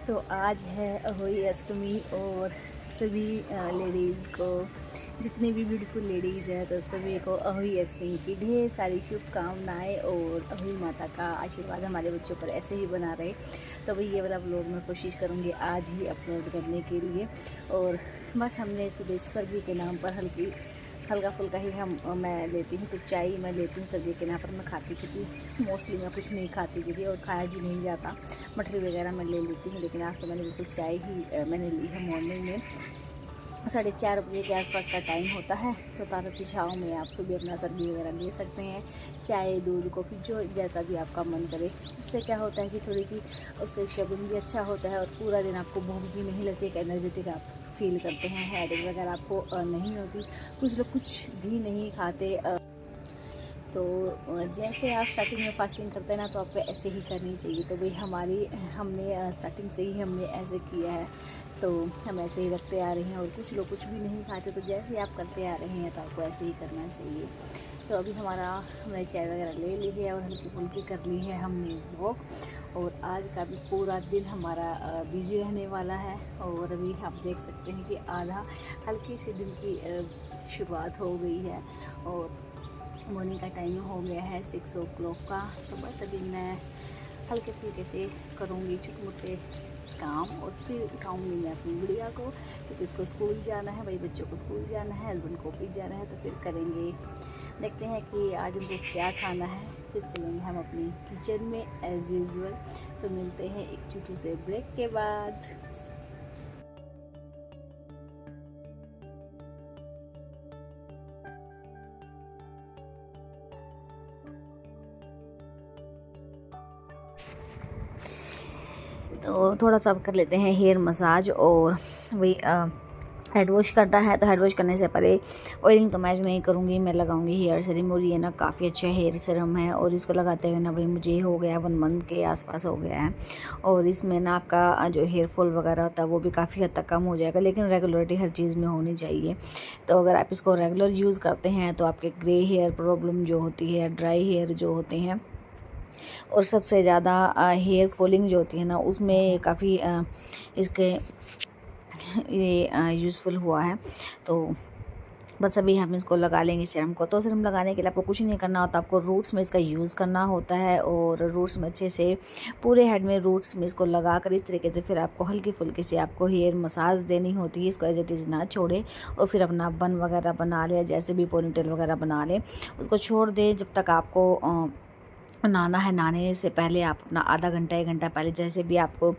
तो आज है अहोई अष्टमी और सभी लेडीज़ को, जितनी भी ब्यूटीफुल लेडीज़ हैं, तो सभी को अहोई अष्टमी की ढेर सारी शुभकामनाएं और अहोई माता का आशीर्वाद हमारे बच्चों पर ऐसे ही बना रहे। तो वही ये वाला व्लॉग मैं कोशिश करूँगी आज ही अपलोड करने के लिए। और बस हमने सुबह सर्दी के नाम पर हल्का फुल्का ही मैं लेती हूँ, तो चाय मैं लेती हूँ सर्दी के नाम पर। मैं खाती क्योंकि मोस्टली मैं कुछ नहीं खाती क्योंकि और खाया भी नहीं जाता। मठरी वगैरह मैं ले लेती हूँ, लेकिन आज तो मैंने बिल्कुल चाय ही मैंने ली है। मॉर्निंग में 4:30 बजे के आसपास का टाइम होता है, तो तारों की छाँव में आप सुबह अपना सर्दी वगैरह ले सकते हैं। चाय, दूध, कॉफ़ी, जो जैसा भी आपका मन करे। उससे क्या होता है कि थोड़ी सी उससे शगुन भी अच्छा होता है और पूरा दिन आपको भूख भी नहीं लगती, एक एनर्जेटिक आप फील करते हैं। हेडेक वगैरह आपको नहीं होती। कुछ लोग कुछ भी नहीं खाते। तो जैसे आप स्टार्टिंग में फास्टिंग करते हैं ना, तो आपको ऐसे ही करनी चाहिए। तो भाई हमने स्टार्टिंग से ही हमने ऐसे किया है, तो हम ऐसे ही रखते आ रहे हैं। और कुछ लोग कुछ भी नहीं खाते, तो जैसे आप करते आ रहे हैं तो आपको ऐसे ही करना चाहिए। तो अभी हमने चाय वगैरह ले ली है और हल्की फुल्की कर ली है हमने वॉक। और आज का भी पूरा दिन हमारा बिज़ी रहने वाला है। और अभी आप देख सकते हैं कि आधा हल्की सी दिन की शुरुआत हो गई है और मॉर्निंग का टाइम हो गया है 6 o'clock का। तो बस अभी मैं हल्के फुल्के से करूँगी छुटमुट से काम और फिर उठाऊँगी मैं अपनी गुड़िया को, क्योंकि उसको स्कूल जाना है। भाई बच्चों को स्कूल जाना है, हस्बैंड को ऑफिस जाना है। तो फिर करेंगे, देखते हैं कि आज उनको क्या खाना है। फिर चलेंगे हम अपनी किचन में एज़ यूजुअल। तो मिलते हैं एक छोटे से ब्रेक के बाद। तो थोड़ा सा अब कर लेते हैं हेयर मसाज। और वही हेड वॉश करना है, तो हेड वॉश करने से पहले ऑयलिंग तो मैं नहीं करूँगी, मैं लगाऊंगी हेयर सीरम। और ये ना काफ़ी अच्छा हेयर सीरम है और इसको लगाते हुए ना भाई मुझे हो गया 1 मंथ के आसपास हो गया है। और इसमें ना आपका जो हेयर फॉल वगैरह होता है वो भी काफ़ी हद तक कम हो जाएगा, लेकिन रेगुलरिटी हर चीज़ में होनी चाहिए। तो अगर आप इसको रेगुलर यूज़ करते हैं तो आपके ग्रे हेयर प्रॉब्लम जो होती है, ड्राई हेयर जो होते हैं, और सबसे ज़्यादा हेयर फॉलिंग जो होती है ना, उसमें काफ़ी इसके ये यूज़फुल हुआ है। तो बस अभी हम इसको लगा लेंगे सीरम को। तो सीरम लगाने के लिए आपको कुछ नहीं करना होता, आपको रूट्स में इसका यूज़ करना होता है। और रूट्स में अच्छे से पूरे हेड में रूट्स में इसको लगा कर इस तरीके से फिर आपको हल्की फुल्की से आपको हेयर मसाज देनी होती है। इसको एज इट इज़ ना छोड़े और फिर अपना बन वगैरह बना ले, जैसे भी पोनीटेल वगैरह बना ले, उसको छोड़ दे जब तक आपको नहाना है। नहाने से पहले आप अपना आधा घंटा 1 घंटा पहले जैसे भी आपको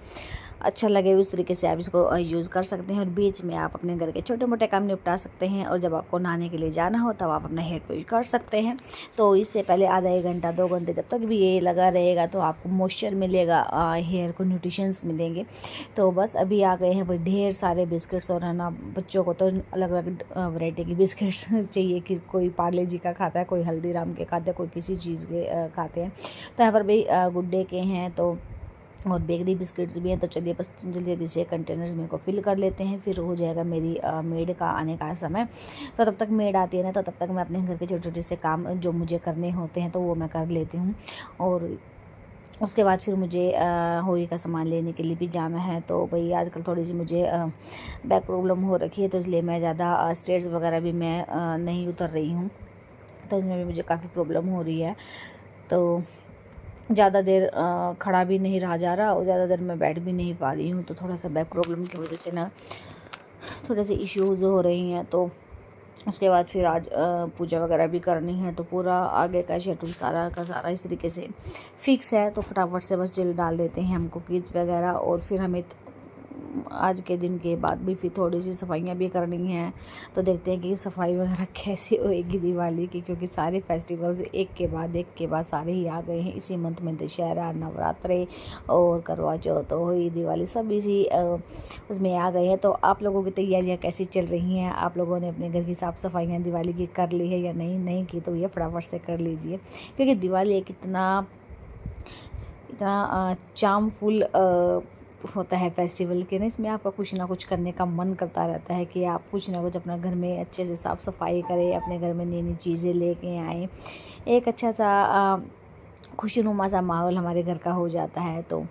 अच्छा लगे उस तरीके से आप इसको यूज़ कर सकते हैं। और बीच में आप अपने घर के छोटे मोटे काम निपटा सकते हैं, और जब आपको नहाने के लिए जाना हो तब आप अपना हेयर वॉश कर सकते हैं। तो इससे पहले आधा 1 घंटा 2 घंटे जब तक भी ये लगा रहेगा तो आपको मॉइस्चर मिलेगा, हेयर को न्यूट्रिशंस मिलेंगे। तो बस अभी आ गए हैं भाई ढेर सारे बिस्किट्स, और है ना बच्चों को तो अलग अलग वैरायटी की बिस्किट्स चाहिए, कि कोई पार्ले जी का खाता है, कोई हल्दीराम के खाते हैं, कोई किसी चीज़ के खाते हैं। तो यहाँ पर भाई गुड डे के हैं तो और बेकरी बिस्किट्स भी हैं। तो चलिए बस जल्दी जल्दी से कंटेनर्स मेरे को फिल कर लेते हैं, फिर हो जाएगा मेरी मेड का आने का समय। तो तब तक मेड आती है ना, तो तब तक मैं अपने घर के छोटे छोटे से काम जो मुझे करने होते हैं तो वो मैं कर लेती हूँ। और उसके बाद फिर मुझे होली का सामान लेने के लिए भी जाना है। तो भाई आजकल थोड़ी सी मुझे बैक प्रॉब्लम हो रखी है, तो इसलिए मैं ज़्यादा स्टेयर्स वगैरह भी मैं नहीं उतर रही हूँ, तो इसमें भी मुझे काफ़ी प्रॉब्लम हो रही है। तो ज़्यादा देर खड़ा भी नहीं रहा जा रहा, और ज़्यादा देर मैं बैठ भी नहीं पा रही हूँ। तो थोड़ा सा बैक प्रॉब्लम की वजह से ना थोड़े से इश्यूज़ हो रही हैं। तो उसके बाद फिर आज पूजा वगैरह भी करनी है, तो पूरा आगे का शेड्यूल सारा का सारा इस तरीके से फिक्स है। तो फटाफट से बस जल्द डाल देते हैं हम कुकीज़ वगैरह, और फिर हमें आज के दिन के बाद भी फिर थोड़ी सी सफाइयाँ भी करनी हैं। तो देखते हैं कि सफाई वगैरह कैसे होएगी दिवाली की, क्योंकि सारे फेस्टिवल्स एक के बाद सारे ही आ गए हैं इसी मंथ में। दशहरा, नवरात्रे और करवा चौथ, होली, दिवाली सब इसी उसमें आ गए हैं। तो आप लोगों की तैयारियां कैसी चल रही हैं? आप लोगों ने अपने घर की साफ़ सफाइयाँ दिवाली की कर ली है या नहीं की? तो ये फटाफट से कर लीजिए, क्योंकि दिवाली एक इतना चार्मफुल होता है फेस्टिवल के ना, इसमें आपका कुछ ना कुछ करने का मन करता रहता है, कि आप कुछ ना कुछ अपना घर में अच्छे से साफ़ सफाई करें, अपने घर में नई नई चीज़ें लेके आएँ, एक अच्छा सा खुशनुमा सा माहौल हमारे घर का हो जाता है। तो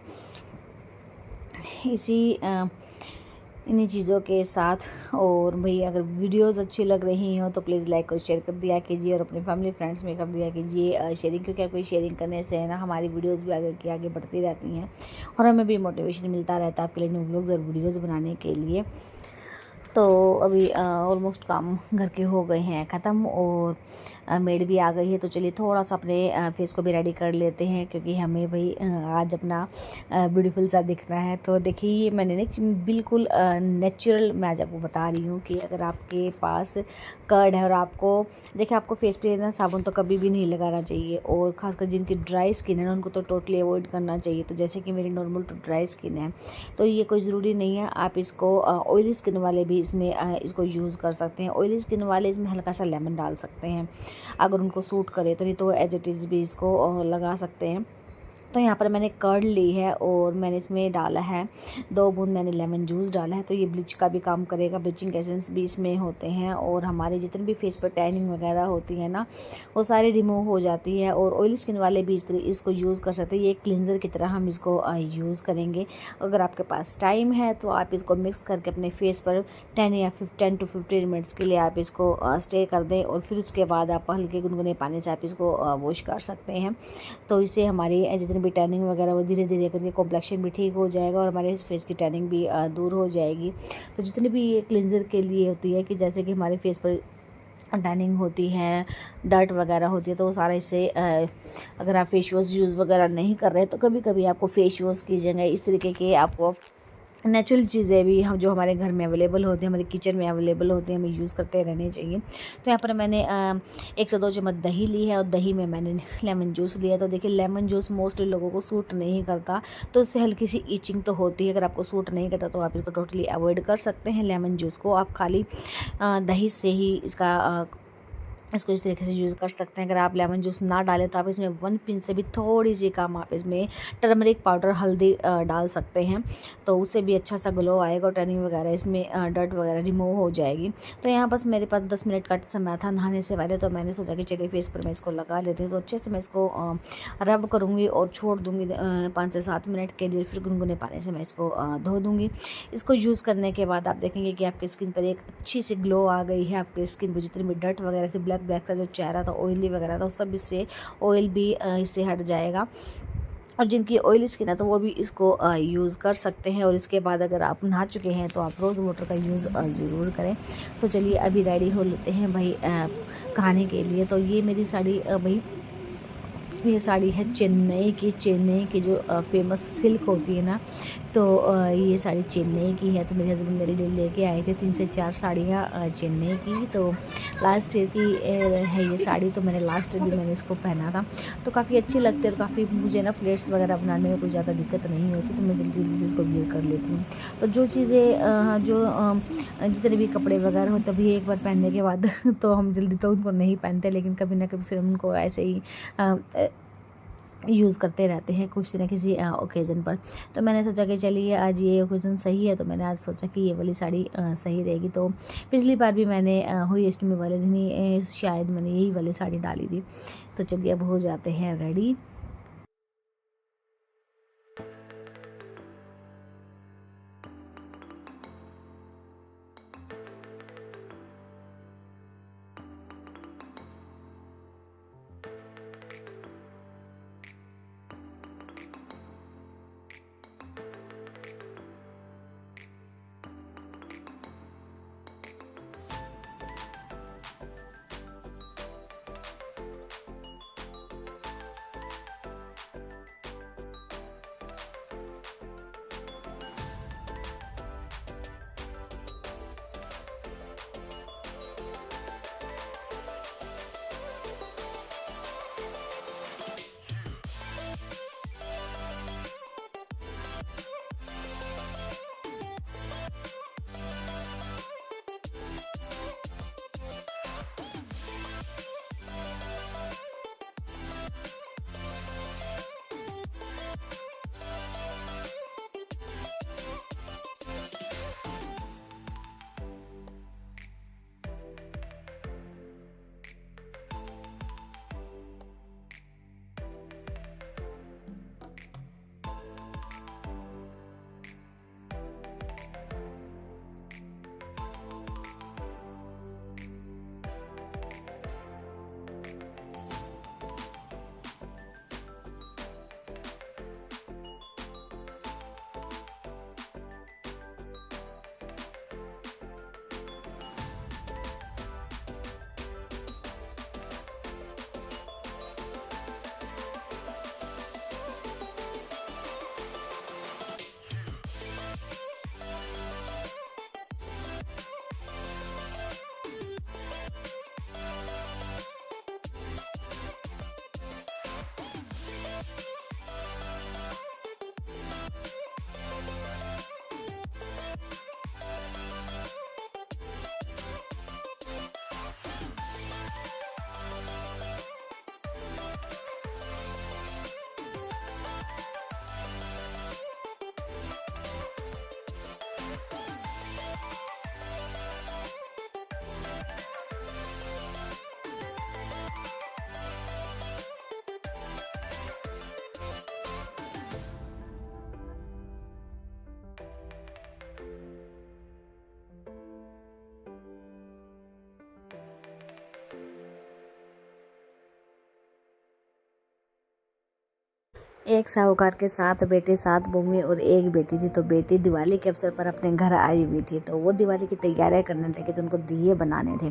इन्हीं चीज़ों के साथ, और भाई अगर वीडियोस अच्छी लग रही हो तो प्लीज़ लाइक और शेयर कर दिया कीजिए, और अपने फैमिली फ्रेंड्स में कर दिया कीजिए शेयरिंग, क्योंकि कोई शेयरिंग करने से है ना हमारी वीडियोस भी आगे बढ़ती रहती हैं, और हमें भी मोटिवेशन मिलता रहता है आपके लिए न्यू व्लॉग्स और वीडियोज़ बनाने के लिए। तो अभी ऑलमोस्ट काम घर के हो गए हैं ख़त्म, और मेड भी आ गई है। तो चलिए थोड़ा सा अपने फेस को भी रेडी कर लेते हैं, क्योंकि हमें भाई आज अपना ब्यूटीफुल सा दिखना है। तो देखिए मैंने ना बिल्कुल नेचुरल मैं आज आपको बता रही हूँ कि अगर आपके पास कर्ड है और आपको देखिए आपको फेस पे ना साबुन तो कभी भी नहीं लगाना चाहिए, और ख़ासकर जिनकी ड्राई स्किन है ना उनको तो टोटली अवॉइड करना चाहिए। तो जैसे कि मेरी नॉर्मल तो ड्राई स्किन है, तो ये कोई ज़रूरी नहीं है, आप इसको ऑयली स्किन वाले भी इसमें इसको यूज़ कर सकते हैं। ऑयली स्किन वाले इसमें हल्का सा लेमन डाल सकते हैं अगर उनको सूट करे, तो नहीं तो एज इट इज़ भी इसको लगा सकते हैं। तो यहाँ पर मैंने कर्ड ली है, और मैंने इसमें डाला है 2 बूंद मैंने लेमन जूस डाला है। तो ये ब्लीच का भी काम करेगा, ब्लीचिंग एसेंस भी इसमें होते हैं, और हमारे जितने भी फेस पर टैनिंग वगैरह होती है ना वो सारी रिमूव हो जाती है। और ऑयली स्किन वाले भी इसको यूज़ कर सकते हैं, ये एक क्लिनज़र की तरह हम इसको यूज़ करेंगे। अगर आपके पास टाइम है तो आप इसको मिक्स करके अपने फेस पर 10 to 15 मिनट्स के लिए आप इसको स्टे कर दें, और फिर उसके बाद आप हल्के गुनगुने पानी से आप इसको वॉश कर सकते हैं। तो इससे हमारी जितनी भी टैनिंग वगैरह वो धीरे धीरे करके कॉम्प्लेक्शन भी ठीक हो जाएगा, और हमारे फेस की टैनिंग भी दूर हो जाएगी। तो जितनी भी ये क्लिनज़र के लिए होती है, कि जैसे कि हमारे फेस पर टैनिंग होती है, डर्ट वगैरह होती है, तो वो सारा इससे अगर आप फेस वॉश यूज़ वगैरह नहीं कर रहे तो कभी कभी आपको फेस वॉश की जगह इस तरीके के आपको नेचुरल चीज़ें भी हम जो हमारे घर में अवेलेबल होती हैं, हमारे किचन में अवेलेबल होती हैं, हमें यूज़ करते रहने चाहिए। तो यहाँ पर मैंने 1 से 2 चम्मच दही ली है, और दही में मैंने लेमन जूस लिया। तो देखिए लेमन जूस मोस्टली लोगों को सूट नहीं करता, तो इससे हल्की सी ईचिंग तो होती है। अगर आपको सूट नहीं करता तो आप इसको टोटली अवॉइड कर सकते हैं। लेमन जूस को आप खाली दही से ही इसको इस तरीके से यूज़ कर सकते हैं। अगर आप लेमन जूस ना डालें तो आप इसमें 1 पिंच से भी थोड़ी सी कम आप इसमें टर्मरिक पाउडर, हल्दी डाल सकते हैं, तो उससे भी अच्छा सा ग्लो आएगा, और टर्निंग वगैरह इसमें डर्ट वगैरह रिमूव हो जाएगी। तो यहाँ बस मेरे पास 10 मिनट का समय था नहाने से पहले, तो मैंने सोचा कि चलिए फेस पर मैं इसको लगा लेती हूँ। तो अच्छे से मैं इसको रब करूँगी और छोड़ दूँगी 5 से 7 मिनट के लिए, फिर गुनगुने पानी से मैं इसको धो दूँगी। इसको यूज़ करने के बाद आप देखेंगे कि आपकी स्किन पर एक अच्छी सी ग्लो आ गई है। आपकी स्किन पर जितनी भी डर्ट वगैरह थी, ब्लैक का जो चेहरा था, ऑयली वगैरह था, वो सब इससे ऑयल भी इससे हट जाएगा। और जिनकी ऑयली स्किन है तो वो भी इसको यूज़ कर सकते हैं। और इसके बाद अगर आप नहा चुके हैं तो आप रोज़ वाटर का यूज़ ज़रूर करें। तो चलिए अभी रेडी हो लेते हैं भाई खाने के लिए। तो ये मेरी साड़ी भाई ये साड़ी है चेन्नई की जो फेमस सिल्क होती है ना, तो ये साड़ी चेन्नई की है। तो मेरे हस्बैंड मेरे लिए लेके आए थे 3 से 4 साड़ियाँ चेन्नई की। तो लास्ट ईयर की है ये साड़ी, तो मैंने लास्ट ईयर भी मैंने इसको पहना था। तो काफ़ी अच्छी लगती है और काफ़ी मुझे ना प्लेट्स वगैरह बनाने में कोई ज़्यादा दिक्कत नहीं होती, तो मैं जल्दी जल्दी से इसको वियर कर लेती हूँ। तो जो चीज़ें जितने भी कपड़े वगैरह हो तभी एक बार पहनने के बाद तो हम जल्दी तो उनको नहीं पहनते, लेकिन कभी ना कभी फिर उनको ऐसे ही यूज़ करते रहते हैं कुछ ना किसी ओकेज़न पर। तो मैंने सोचा कि चलिए आज ये ओकेज़न सही है, तो मैंने आज सोचा कि ये वाली साड़ी सही रहेगी। तो पिछली बार भी मैंने हुई अष्टमी वाले दिन ही शायद मैंने यही वाली साड़ी डाली थी। तो चलिए अब हो जाते हैं रेडी। एक साहूकार के 7 बेटे 7 बहुएं और 1 बेटी थी। तो बेटी दिवाली के अवसर पर अपने घर आई हुई थी, तो वो दिवाली की तैयारियां करने लगी। तो उनको दिए बनाने थे,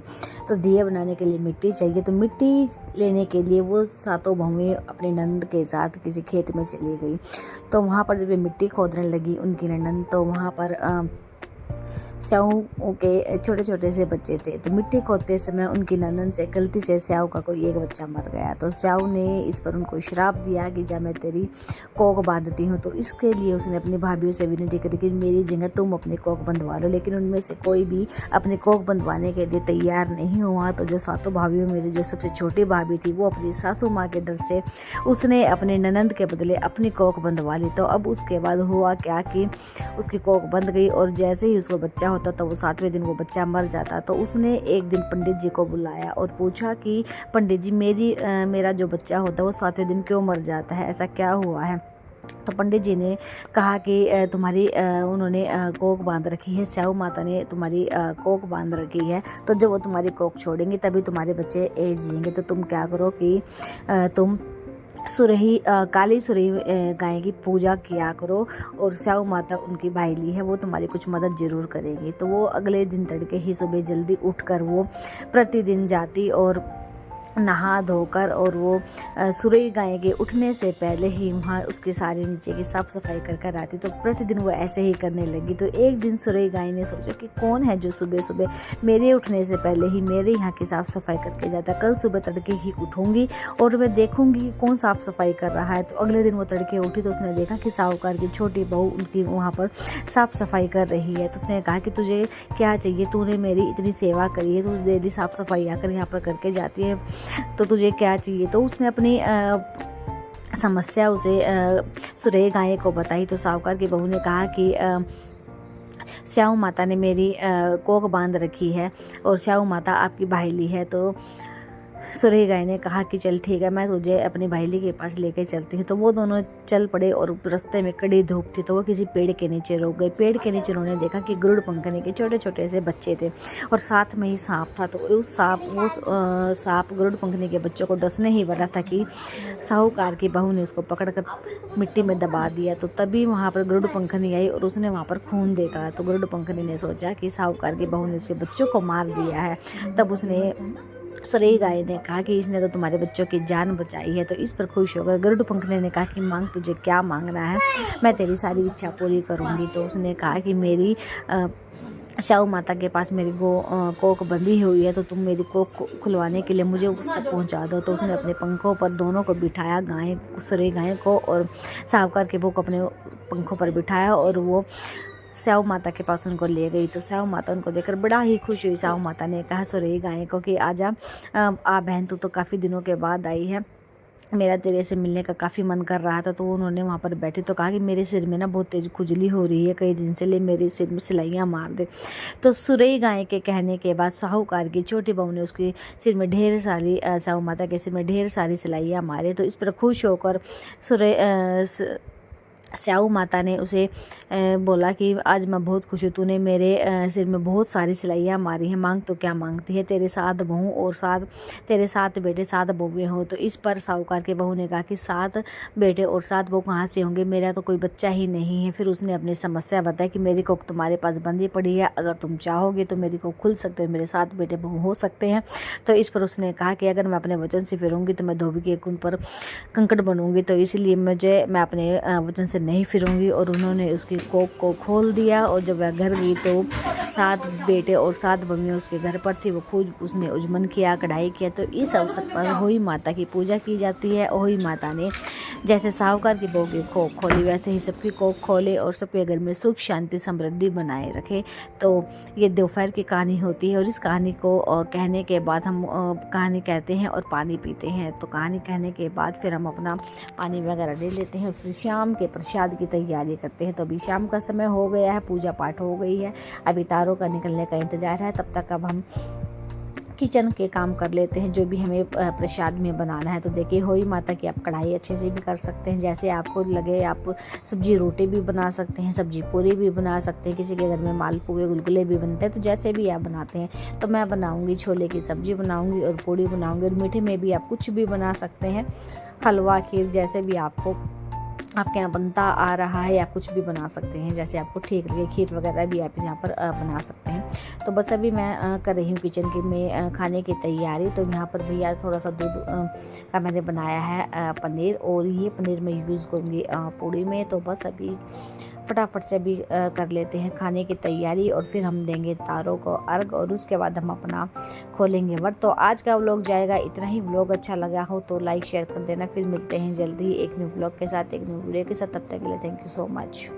तो दिए बनाने के लिए मिट्टी चाहिए। तो मिट्टी लेने के लिए वो 7 बहुएं अपनी नंद के साथ किसी खेत में चली गई। तो वहाँ पर जब ये मिट्टी खोदने लगी उनकी नंद, तो वहाँ पर स्याऊ के छोटे छोटे से बच्चे थे। तो मिट्टी खोदते समय उनकी ननद से गलती से स्याऊ का कोई एक बच्चा मर गया। तो स्याऊ ने इस पर उनको श्राप दिया कि जब मैं तेरी कोख बांधती हूँ। तो इसके लिए उसने अपनी भाभीयों से विनती करी कि मेरी जगह तुम अपनी कोख बंधवा लो, लेकिन उनमें से कोई भी अपनी कोख बंधवाने के लिए तैयार नहीं हुआ। तो जो 7 भाभीयों में से जो सबसे छोटी भाभी थी वो अपनी सासू माँ के डर से उसने अपने ननद के बदले अपनी कोख बंधवा ली। तो अब उसके बाद हुआ क्या कि उसकी कोख बंध गई और जैसे ही उसको बच्चा होता तो वो 7वें दिन वो बच्चा मर जाता। तो उसने एक दिन पंडित जी को बुलाया और पूछा कि पंडित जी मेरा जो बच्चा होता है वो 7वें दिन क्यों मर जाता है, ऐसा क्या हुआ है। तो पंडित जी ने कहा कि तुम्हारी उन्होंने कोख बांध रखी है, स्याऊ माता ने तुम्हारी कोख बांध रखी है। तो जब वो तुम्हारी कोख छोड़ेंगे तभी तुम्हारे बच्चे जिएंगे। तो तुम क्या करो कि तुम काली सुरही गाय की पूजा किया करो और स्याऊ माता उनकी भाईली है, वो तुम्हारी कुछ मदद ज़रूर करेगी। तो वो अगले दिन तड़के ही सुबह जल्दी उठकर वो प्रतिदिन जाती और नहा धोकर और वो सुरई गाय के उठने से पहले ही वहाँ उसके सारे नीचे की साफ़ सफाई कर कर आती। तो प्रतिदिन वो ऐसे ही करने लगी। तो एक दिन सुरई गाय ने सोचा कि कौन है जो सुबह सुबह मेरे उठने से पहले ही मेरे यहाँ की साफ़ सफाई करके जाता। कल सुबह तड़के ही उठूँगी और मैं देखूँगी कौन साफ़ सफाई कर रहा है। तो अगले दिन वो तड़के उठी तो उसने देखा कि साहूकार की छोटी बहू उनकी वहाँ पर साफ़ सफाई कर रही है। तो उसने कहा कि तुझे क्या चाहिए, तूने मेरी इतनी सेवा करी है, तू डेली साफ़ सफाई आकर यहाँ पर करके जाती है, तो तुझे क्या चाहिए। तो उसने अपनी समस्या उसे सुरई गाय को बताई। तो साहूकार की बहू ने कहा कि स्याऊ माता ने मेरी कोख बांध रखी है और स्याऊ माता आपकी भाईली है। तो सुरई गाय ने कहा कि चल ठीक है, मैं तुझे अपनी भाईली के पास लेके चलती हूँ। तो वो दोनों चल पड़े और रास्ते में कड़ी धूप थी तो वो किसी पेड़ के नीचे रुक गए। पेड़ के नीचे उन्होंने देखा कि गरुड़ पंखनी के छोटे छोटे से बच्चे थे और साथ में ही सांप था। तो उस सांप गरुड़ पंखनी के बच्चों को डसने ही वाला था कि साहूकार की बहू ने उसको पकड़कर मिट्टी में दबा दिया। तो तभी वहाँ पर गरुड़ पंखनी आई और उसने वहाँ पर खून देखा। तो गरुड़ पंखनी ने सोचा कि साहूकार की बहू ने उसके बच्चों को मार दिया है। तब उसने सुरई गाय ने कहा कि इसने तो तुम्हारे बच्चों की जान बचाई है। तो इस पर खुश होकर गरुड़ पंखनी ने कहा कि मांग, तुझे क्या मांगना है, मैं तेरी सारी इच्छा पूरी करूँगी। तो उसने कहा कि मेरी स्याऊ माता के पास मेरी कोख बंधी हुई है, तो तुम मेरी कोख खुलवाने के लिए मुझे उस तक पहुँचा दो। तो उसने अपने पंखों पर दोनों को बिठाया, सुरई गाय को और साहूकार के बहू को अपने पंखों पर बिठाया और वो स्याऊ माता के पास उनको ले गई। तो स्याऊ माता उनको देखकर बड़ा ही खुश हुई। स्याऊ माता ने कहा सुरई गाय को कि आजा आ बहन, तू तो काफ़ी दिनों के बाद आई है, मेरा तेरे से मिलने का काफ़ी मन कर रहा था। तो उन्होंने वहाँ पर बैठे तो कहा कि मेरे सिर में ना बहुत तेज़ खुजली हो रही है, कई दिन से, ले मेरे सिर में सिलाइयाँ मार दे। तो सुरई गाय के कहने के बाद साहूकार की छोटी बहू ने उसके सिर में ढेर सारी स्याऊ माता के सिर में ढेर सारी सिलाइयाँ मारे। तो इस पर खुश होकर स्याऊ माता ने उसे बोला कि आज मैं बहुत खुश हूँ, तूने मेरे सिर में बहुत सारी सिलाइयाँ मारी हैं, मांग तो क्या मांगती है, तेरे 7 बहू और 7 बेटे 7 बहुएँ हो। तो इस पर साहूकार के बहू ने कहा कि 7 बेटे और 7 बहू कहाँ से होंगे, मेरा तो कोई बच्चा ही नहीं है। फिर उसने अपनी समस्या बताई कि मेरी कोख तुम्हारे पास बंधी पड़ी है, अगर तुम चाहोगे तो मेरी कोख खुल सकते हैं, मेरे 7 बेटे बहू हो सकते हैं। तो इस पर उसने कहा कि अगर मैं अपने वचन से फिरूंगी तो मैं धोबी के कुंड पर कंकड़ बनूंगी, तो इसलिए मैं अपने वचन से नहीं फिरूंगी। और उन्होंने उसकी कोख को खोल दिया और जब वह घर गई तो 7 बेटे और 7 बहूएं उसके घर पर थी। वो खूब उसने उजमन किया, कढ़ाई किया। तो इस अवसर पर होई माता की पूजा की जाती है। होई माता ने जैसे साहूकार की बहू की कोख खोली वैसे ही सबकी कोख खोले और सबके घर में सुख शांति समृद्धि बनाए रखे। तो ये दोपहर की कहानी होती है और इस कहानी को कहने के बाद हम कहानी कहते हैं और पानी पीते हैं। तो कहानी कहने के बाद फिर हम अपना पानी वगैरह ले लेते हैं और फिर शाम के प्रसाद की तैयारी करते हैं। तो अभी शाम का समय हो गया है, पूजा पाठ हो गई है, अभी तारों का निकलने का इंतज़ार है। तब तक अब हम किचन के काम कर लेते हैं, जो भी हमें प्रसाद में बनाना है। तो देखिए होई माता की आप कढ़ाई अच्छे से भी कर सकते हैं, जैसे आपको लगे। आप सब्जी रोटी भी बना सकते हैं, सब्जी पूरी भी बना सकते हैं, किसी के घर में मालपुए गुलगुले भी बनते हैं, तो जैसे भी आप बनाते हैं। तो मैं बनाऊंगी छोले की सब्जी बनाऊंगी और पूड़ी बनाऊंगी। और मीठे में भी आप कुछ भी बना सकते हैं, हलवा खीर जैसे भी आपके यहाँ बनता आ रहा है, या कुछ भी बना सकते हैं जैसे आपको ठीक लगे। खीर वगैरह भी आप यहाँ पर बना सकते हैं। तो बस अभी मैं कर रही हूँ किचन की में खाने की तैयारी। तो यहाँ पर भैया थोड़ा सा दूध का मैंने बनाया है पनीर, और ये पनीर मैं यूज़ करूँगी पूड़ी में। तो बस अभी फटाफट से भी कर लेते हैं खाने की तैयारी और फिर हम देंगे तारों को अर्घ और उसके बाद हम अपना खोलेंगे व्रत। तो आज का व्लॉग जाएगा इतना ही। व्लॉग अच्छा लगा हो तो लाइक शेयर कर देना। फिर मिलते हैं जल्दी एक न्यू व्लॉग के साथ, एक न्यू वीडियो के साथ। तब तक के लिए थैंक यू सो मच।